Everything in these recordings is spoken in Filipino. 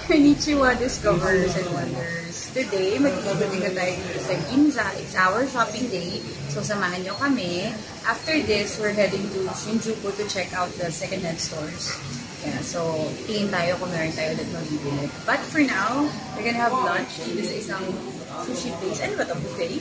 Konnichiwa Discoverers and Wonders. Today, magkikita tayo dito sa Ginza. It's our shopping day. So, samahan nyo kami. After this, we're heading to Shinjuku to check out the second-hand stores. Yeah, so, tingin tayo kung meron tayo ulit mabibili. But for now, we're gonna have lunch. This is isang sushi place. Ano ba ito? Buffet?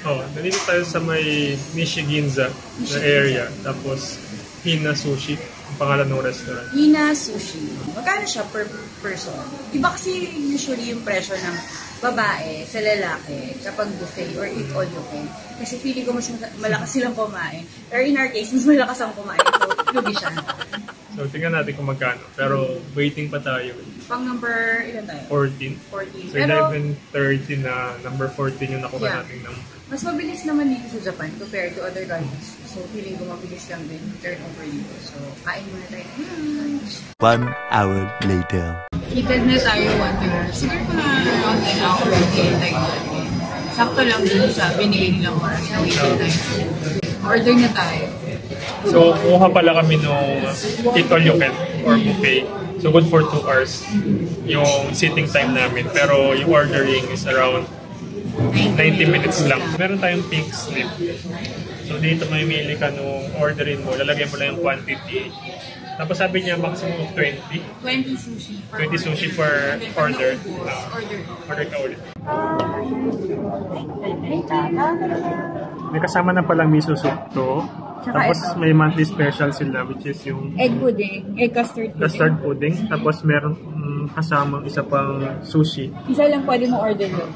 Oh, nandito tayo sa may Nishi Ginza na area. Tapos, Hina Sushi. Ang pangalan ng restaurant. Hina Sushi. Magkano siya per person? Iba kasi usually yung presyo ng babae sa lalaki kapag buffet or eat all you can. Kasi feeling ko mas malakas silang kumain. Pero in our case, mas malakas ang kumain. So, lugi siya. So, tingnan natin kung magkano. Pero, waiting pa tayo. Pang number, ilan tayo? 14. 14. So, 11:30 na number 14 yung nakuha natin ng... Mas mabilis naman dito sa Japan compared to other countries. So, feeling ko mabilis lang din turnover dito. So, kain muna tayo ng lunch. 1 hour later. Seated na tayo, Wanderer. Siguro ko na around an hour tayo. Sakto lang din sa binigay nilang oras na waiting time. Order na tayo. So, kuha pala kami nung eat all you can or buffet. So, good for 2 hours yung sitting time namin. Pero yung ordering is around 90 minutes lang. Meron tayong pink slip. So, dito may mili ka nung orderin mo. Lalagyan mo lang yung quantity. Tapos sabi niya maximum of 20. 20 sushi. 20 sushi per order. Order ka ulit. May kasama na palang miso soup to. Tapos may monthly special sila which is yung egg pudding, egg custard pudding. Custard pudding. Tapos meron kasamang isa pang sushi. Isa lang pwede mo order yun.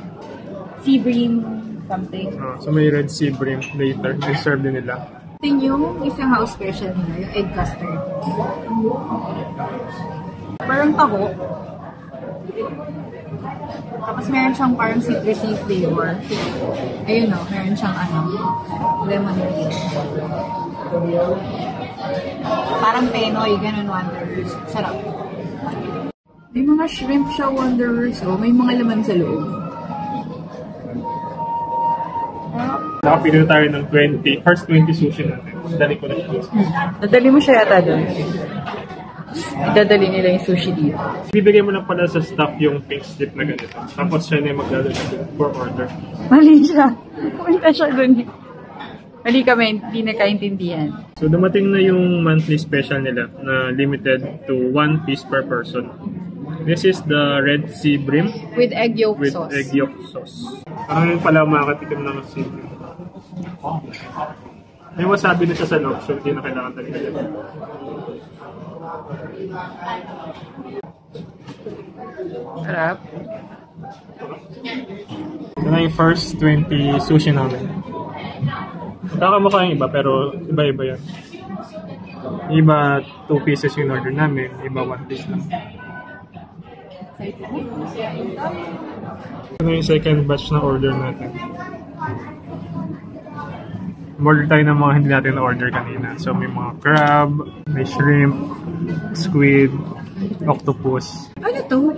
Sea bream something. So may red sea bream later. I-serve din nila. Ito yung isang house special nila, yung egg custard. Parang taho. Tapos meron siyang parang citrusy flavor. Ayun o, meron siyang lemon tea. Parang penoy, ganun, Wanderers. Sarap. May mga shrimp siya, Wanderers. Oh, may mga laman sa loob. Nakapili na tayo ng 20. First 20 sushi natin. Dali ko na siya. Nadali mo siya yata doon. Idadali nila yung sushi dito. Bibigay mo lang pala sa staff yung pink slip na ganito. Tapos siya na yung magdadala for order. Mali siya. Pumunta siya doon. Mali kami, hindi nakaintindihan. So dumating na yung monthly special nila na limited to 1 piece per person. This is the red sea bream. With egg yolk sauce. With egg yolk sauce. Parang yung pala makakatikim ng sea bream. May wasabi na siya sa loob, so hindi na kailangan dagdagan. Sarap. Ito na yung first 20 sushi namin. Kakamukha yung iba, pero iba-iba yan. Iba 2 pieces yung order namin, iba 1 piece lang. Ito na yung second batch na order natin. Order tayo ng mga hindi natin na-order kanina. So may mga crab, may shrimp, squid, octopus. Ano to?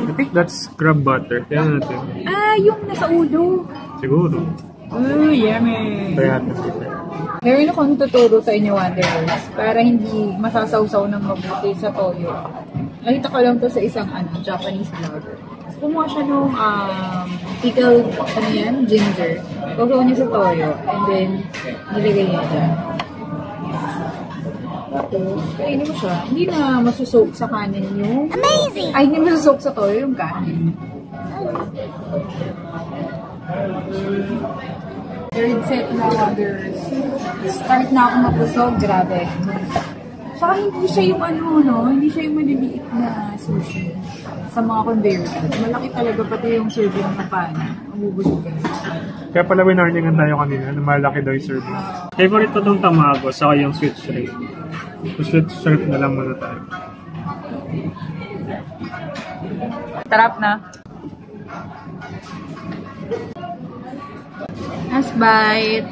I think that's crab butter. Tignan natin. Ah, yung nasa ulo. Siguro. Ooh, yummy. Kaya natin. Meron akong tuturo sa inyo, Wanderers, para hindi masasawsaw ng mabuti sa toyo. Nakita ko lang to sa isang Japanese vlogger. So, kumuha siya nung pickled, ginger. Gagawa niya sa toyo, and then nilagay niya dyan. Tapos, kainin mo siya. Hindi na masusok sa kanin yung... Amazing! Ay, hindi masusok sa toyo yung kanin. Third set na Wanderers. Start na ako mapusog, grabe. Saka hindi siya yung hindi siya yung maliliit na sushi sa mga conveyor belt. Malaki talaga pati yung serving na pan. Ang bubusugan. Kaya pala winarningan tayo kanina na malaki daw yung serving. Favorite ko itong tamago saka yung sweet shrimp. So sweet shrimp na lang muna tayo. Sarap na. Last bite.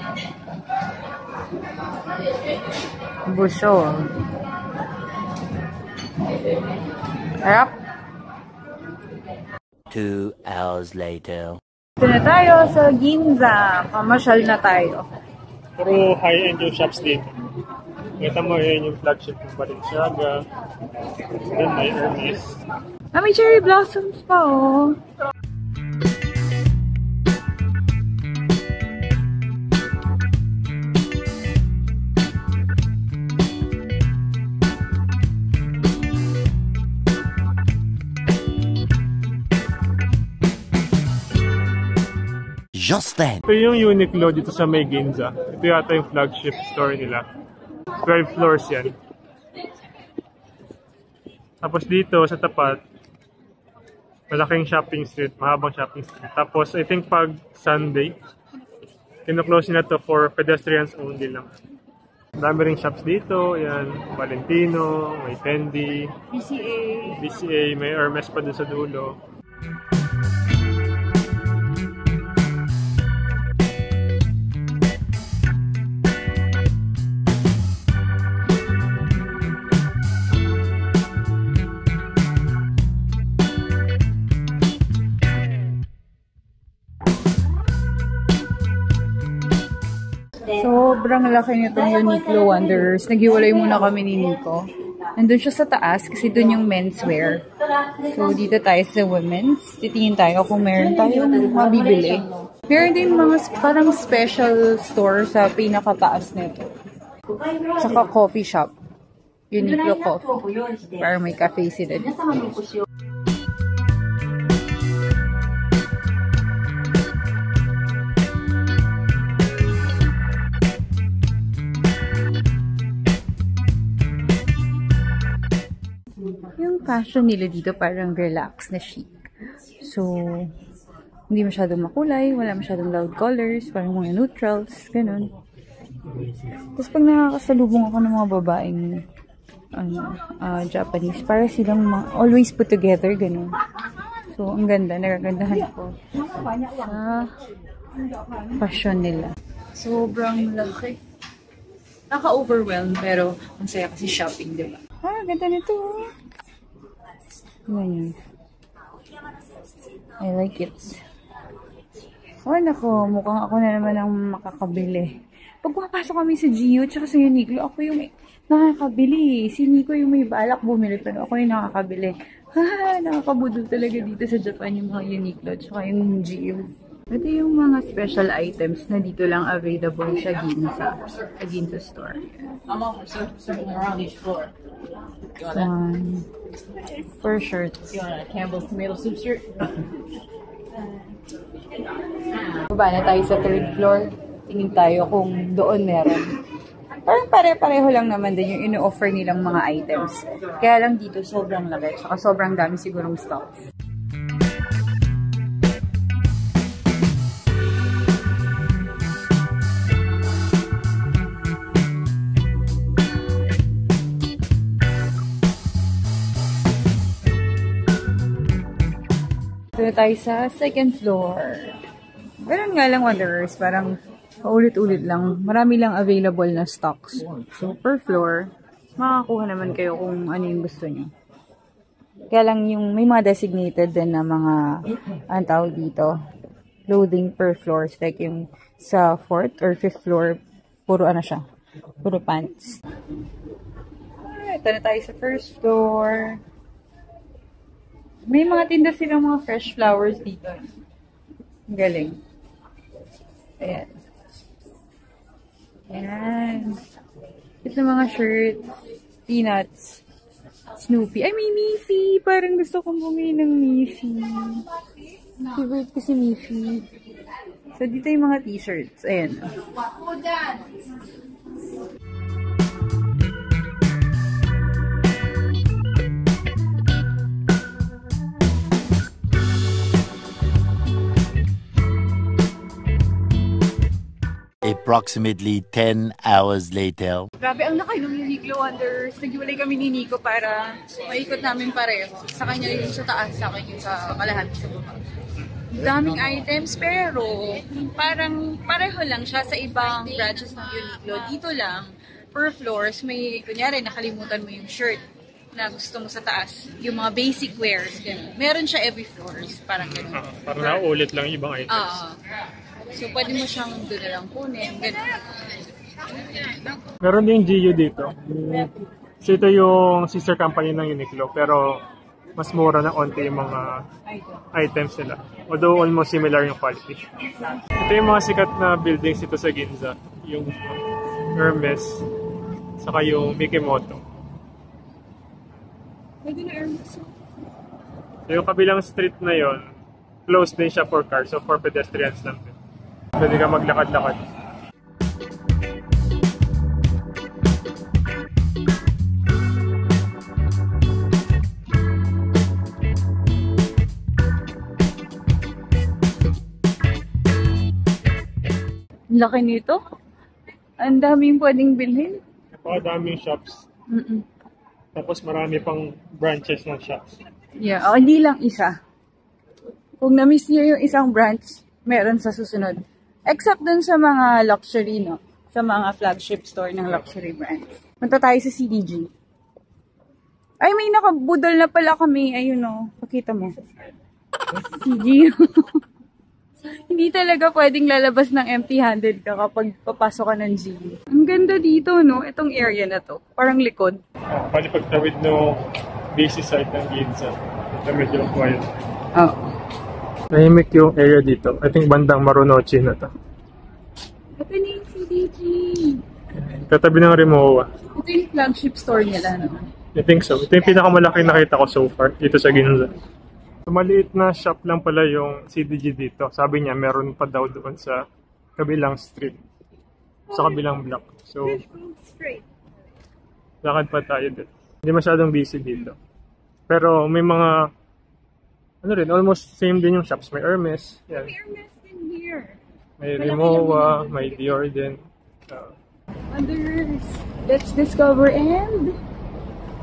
Busog. Sarap. 2 hours later. Ito na tayo sa Ginza. Pamasyal na tayo. Puro high-end yung shops dito. Kita mo yun yung flagship ng Balenciaga. Then may Hermes. Ah, may cherry blossoms pa, oh. Just then. Ito yung Uniqlo dito sa May Ginza. Ito yata yung flagship store nila. 12 floors yan. Tapos dito sa tapat, malaking shopping street, mahabang shopping street. Tapos I think pag Sunday, kino-close nila to for pedestrians only lang. Dami ring shops dito, yan, Valentino, may Fendi, BCA, may Hermes pa dun sa dulo. Sobrang laki nitong Uniqlo Wanderers. Naghiwalay muna kami ni Nico. Nandun siya sa taas kasi dun yung menswear. So, dito tayo sa women's. Titingin tayo kung meron tayong mabibili. Meron din mga parang special store sa pinakataas nito. Saka coffee shop. Uniqlo Coffee. Parang may cafe sila dito. Fashion nila dito parang relax na chic. So, hindi masyadong makulay, wala masyadong loud colors, parang mga neutrals, ganun. Tapos pag nakakasalubong ako ng mga babaeng Japanese, para silang always put together, ganun. So, ang ganda, nagagandahan ako sa fashion nila. Sobrang laki. Naka-overwhelm, pero ang saya kasi shopping, diba? Ah, ganda nito. Ayan. I like it. Oh, nako. Mukhang ako na naman ang makakabili. Pag pumapasok kami sa Gio tsaka sa Uniqlo, ako yung nakakabili. Si Nico yung may balak bumili, pero ako yung nakakabili. Ha, nakakabudol talaga dito sa Japan yung mga Uniqlo tsaka yung Gio. Ito yung mga special items na dito lang available sa Ginza store. I'm off around each floor. For shirts. You want a Campbell's tomato soup shirt? Baba na tayo sa 3rd floor. Tingin tayo kung doon meron. Parang pare-pareho lang naman din yung ino-offer nilang mga items. Kaya lang dito sobrang laki. Saka sobrang dami sigurong stocks. Ito na tayo sa 2nd floor. Ganun nga lang, Wanderers. Parang paulit-ulit lang. Marami lang available na stocks. So, per floor, makakuha naman kayo kung ano yung gusto nyo. Kaya lang yung may mga designated din na mga, ang tawag dito, clothing per floors. Like yung sa 4th or 5th floor, puro ano siya. Puro pants. Ito na tayo sa 1st floor. May mga tinda silang mga fresh flowers dito. Ang galing. Ayan. Ayan. Ito mga shirts, peanuts, Snoopy. Ay, may Miffy! Parang gusto kong bumili ng Miffy. Favorite ko si Miffy. So, dito yung mga t-shirts. Ayan. Approximately 10 hours later. Grabe, ang laki ng Uniqlo Wanderers. Naghiwalay kami ni Nico para maikot namin pareho. Sa kanya yung sa taas, sa akin yung sa kalahati sa baba. Daming items, pero parang pareho lang siya sa ibang branches ng Uniqlo. Dito lang, per floors, may, kunyari, nakalimutan mo yung shirt na gusto mo sa taas. Yung mga basic wears, gano'n. Meron siya every floors, parang gano'n. Parang naulit lang ibang items. So, pwede mo siyang doon na lang kunin. Ganun. Meron din Gio dito. So, ito yung sister company ng Uniqlo. Pero mas mura na onti yung mga items nila. Although almost similar yung quality. Ito yung mga sikat na buildings dito sa Ginza. Yung Hermes, saka yung Mikimoto. So yung kabilang street na yon, closed din siya for cars, so for pedestrians lang din. Pwede ka maglakad-lakad. Laki nito. Ang daming pwedeng bilhin. Napakadaming shops. Tapos marami pang branches ng shops. Yeah, hindi lang isa. Kung na-miss niyo yung isang branch, meron sa susunod. Except dun sa mga luxury, no? Sa mga flagship store ng luxury brands. Punta tayo sa CDG. Ay, may nakabudol na pala kami. Ayun, no? Pakita mo. CDG. Hindi talaga pwedeng lalabas ng empty-handed ka kapag papasok ka ng GU. Ang ganda dito, no? Itong area na to. Parang likod. Pwede pagtawid no busy side ng Ginza. Ito medyo quiet. Oo. Nahimik yung area dito. I think bandang Marunouchi na to. Ito na yung CDG. Katabi ng Rimowa. Ito yung flagship store nila, no? I think so. Ito yung pinakamalaki nakita ko so far dito sa Ginza. So, maliit na shop lang pala yung CDG dito. Sabi niya, meron pa daw doon sa kabilang street. Sa kabilang block. So, lakad pa tayo dito. Hindi masyadong busy dito. Pero may mga, ano rin, almost same din yung shops. May Hermes. Yan. May Hermes din here. May Rimowa, may Dior din. Wonders. Let's discover and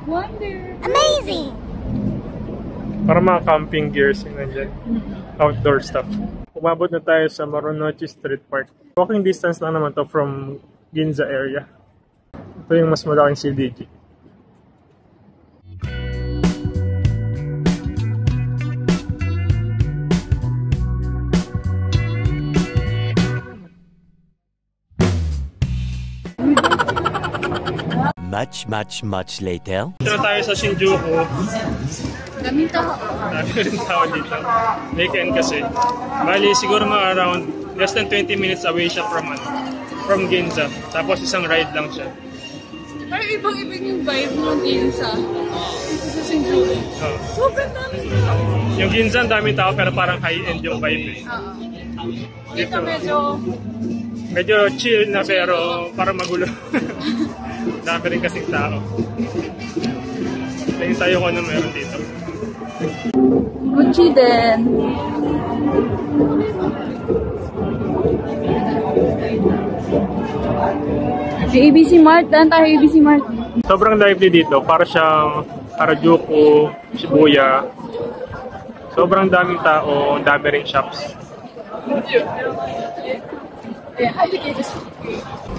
wonder. Amazing! Para mga camping gears yung nandyan. Outdoor stuff. Umabot na tayo sa Marunouchi Street Park. Walking distance lang naman to from Ginza area. Ito yung mas malaking CDG. Much later. Dito na tayo sa Shinjuku. Daming tao. Dami rin tao dito. Weekend kasi. Bali, siguro mga around less than 20 minutes away siya from Ginza. Tapos isang ride lang siya. Parang ibang-iba yung vibe ng Ginza. Sa Shinjuku. Sobrang dami. Yung Ginza, ang daming tao pero parang high-end yung vibe. Dito medyo chill na pero parang magulo. Dami rin kasing tao. Tingin tayo kung ano meron dito. Gucci din. May ABC Mart. Daan tayo ABC Mart. Sobrang lively dito. Para siyang Harajuku, Shibuya. Sobrang daming tao. Dami rin shops.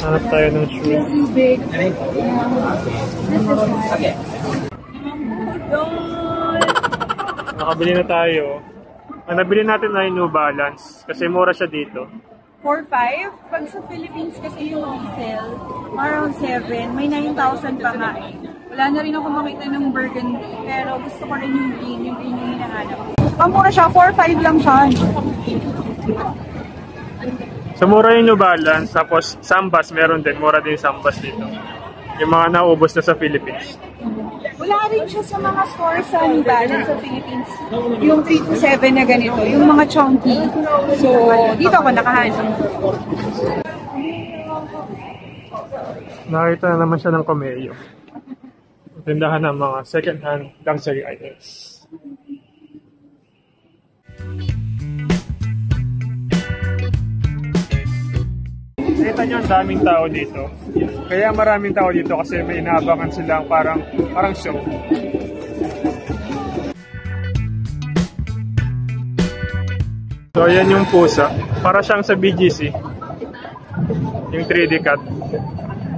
Hanap tayo ng shoes. Big. Nakabili na tayo. Ang nabili natin ay New Balance. Kasi mura siya dito. 4,500. Pag sa Philippines kasi yung resale, around 7. May 9,000 pa nga eh. Wala na rin ako makita ng burgundy. Pero gusto ko rin yung green yung hinahanap. Pamura siya, 4,500 lang siya. So mura yung New Balance. Tapos Sambas meron din. Mura din Sambas dito. Yung mga naubos na sa Philippines. Wala rin siya sa mga stores sa New Balance sa Philippines. Yung 327 na ganito. Yung mga chunky. So, dito ako nakahanap. Nakita na naman siya ng Comello. Tindahan ng mga second-hand luxury items. Nakita nyo ang daming tao dito. Kaya maraming tao dito kasi may inaabangan silang parang show. So ayan yung pusa. Para siyang sa BGC. Yung 3D cut.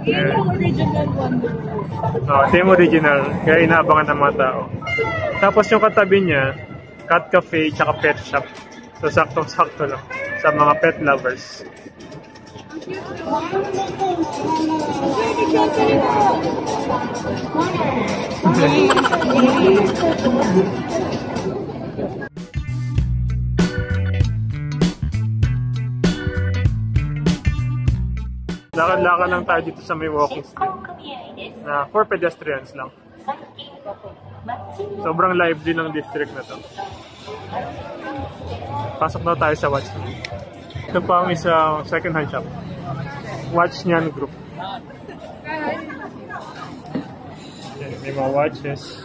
Yung original Wonder. Ito yung original. Kaya inaabangan ng mga tao. Tapos yung katabi niya, cat cafe tsaka pet shop. So saktong-sakto lang sa mga pet lovers. Ang Lakad-lakad lang tayo dito sa may walking street na for pedestrians lang. Sobrang lively ng district na to. Pasok na tayo sa Watch. Ito pa ang isang second-hand shop. Watch Nyan Group. Yan, may mga watches.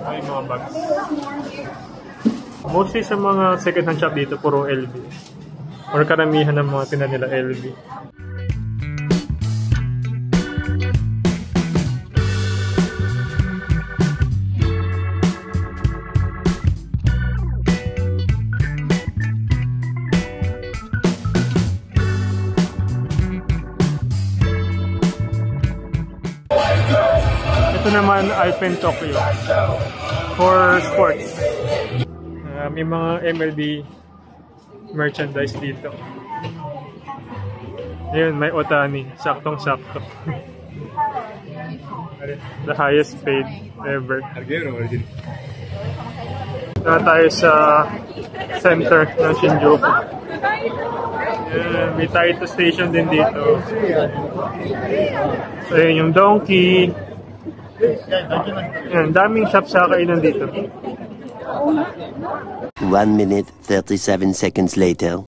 May mga bags. Mostly sa mga second-hand shop dito, puro LV. Or karamihan ng mga tinda nila LV. Ito naman Alpen Tokyo for sports. May mga MLB merchandise dito. Ayun, may Otani. Saktong-sakto. The highest paid ever. Na tayo sa center ng Shinjuku. May Taito station din dito. So yun yung Donkey. Yan, daming shop sa kainan dito. 1 minute, 37 seconds later.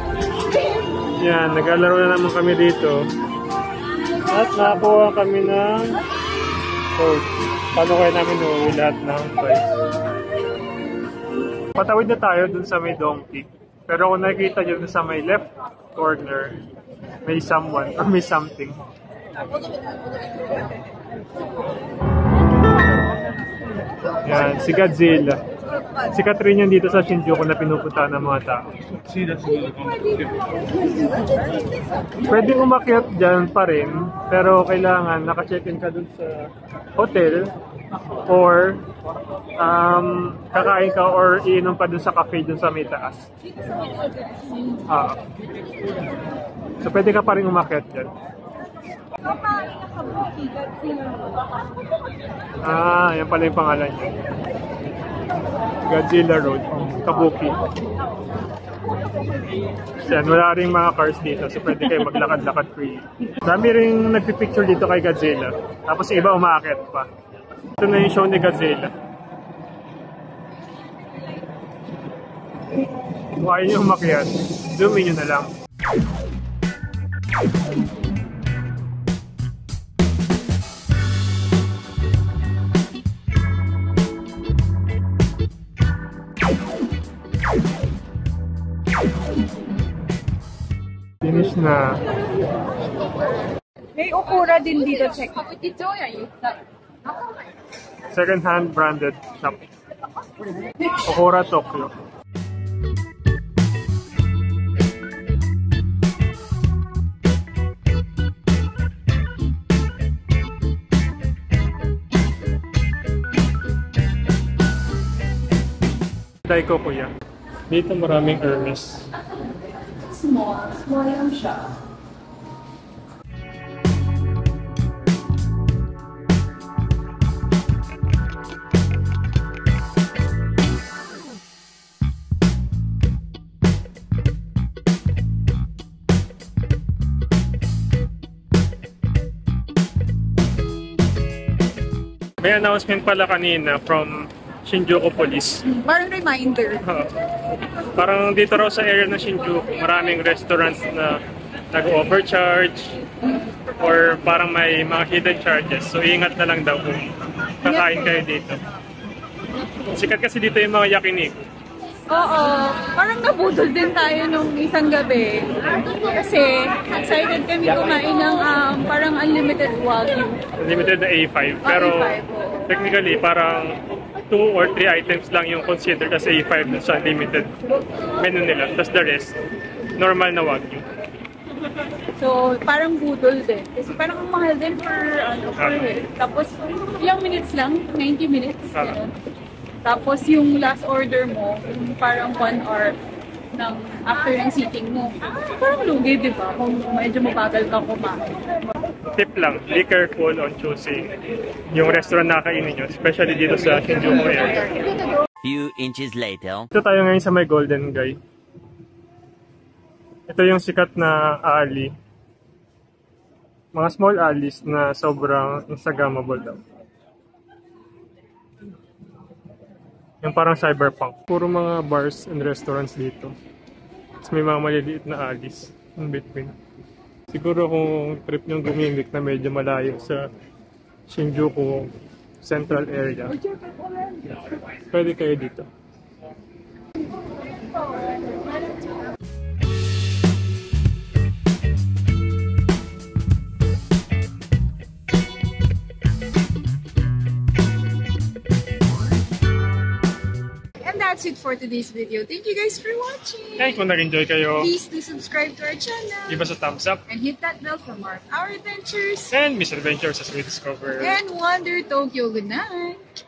Yan, naglalaro na naman kami dito. At nakakuha kami ng code. Paano kaya namin uuwi lahat ng price? Patawid na tayo dun sa may Donkey. Pero kung nakikita nyo dun sa may left corner, may someone or may something. Yan, si Godzilla. Sikat rin yan dito sa Shinjuku na pinupuntahan ng mga tao. Pwede umakyat dyan pa rin, pero kailangan naka-check-in ka dun sa hotel or kakain ka or iinom pa dun sa cafe dun sa may taas. So pwede ka pa rin umakyat dyan. Yan pala yung pangalan niya. Godzilla Road, Kabuki. Yan, wala rin mga cars dito, so pwede kayo maglakad-lakad free. Dami rin nagpipicture dito kay Godzilla. Tapos yung iba umaakit pa. Ito na yung show ni Godzilla. Kung ayaw nyo umakyat, zoomin nyo na lang. Finish na. May Okura din dito, check. Second-hand branded shop. Okura Tokyo. Daiko kuya. Dito maraming Hermes. Small yung siya. May announcement pala kanina from Shinjuku Police. Parang reminder. Parang dito raw sa area ng Shinjuku, maraming restaurants na nag-overcharge or parang may mga hidden charges. So ingat na lang daw kung kakain kayo dito. Sikat kasi dito yung mga yakiniku. Oo, parang nabudol din tayo nung isang gabi. Kasi excited kami kumain ng parang unlimited Wagyu. Unlimited na A5. Pero technically parang 2 or 3 items lang yung considered as A5 dun sa unlimited menu nila. Tapos the rest, normal na Wagyu. So, parang budol din. Kasi parang ang mahal din per head. Tapos, ilang minutes lang? 90 minutes. Tapos yung last order mo, parang 1 hour, ng after ng seating mo. Parang lugi, di ba? Kung medyo mabagal kang kumain. Tip lang, be careful on choosing yung restaurant na kainin nyo, especially dito sa Shinjuku area. Few inches later. Ito tayo ngayon sa may Golden Guy. Ito yung sikat na alley. Mga small alleys na sobrang Instagrammable daw. Yung parang cyberpunk. Puro mga bars and restaurants dito. Tapos may mga maliliit na alleys in between. Siguro kung trip nyo gumimik na medyo malayo sa Shinjuku Central area, pwede kayo dito. That's it for today's video. Thank you guys for watching. Hey, kung nag-enjoy kayo, Please do subscribe to our channel. give us a thumbs up. And hit that bell for more of our adventures. And misadventures as we discover. And Wonder Tokyo. Good night.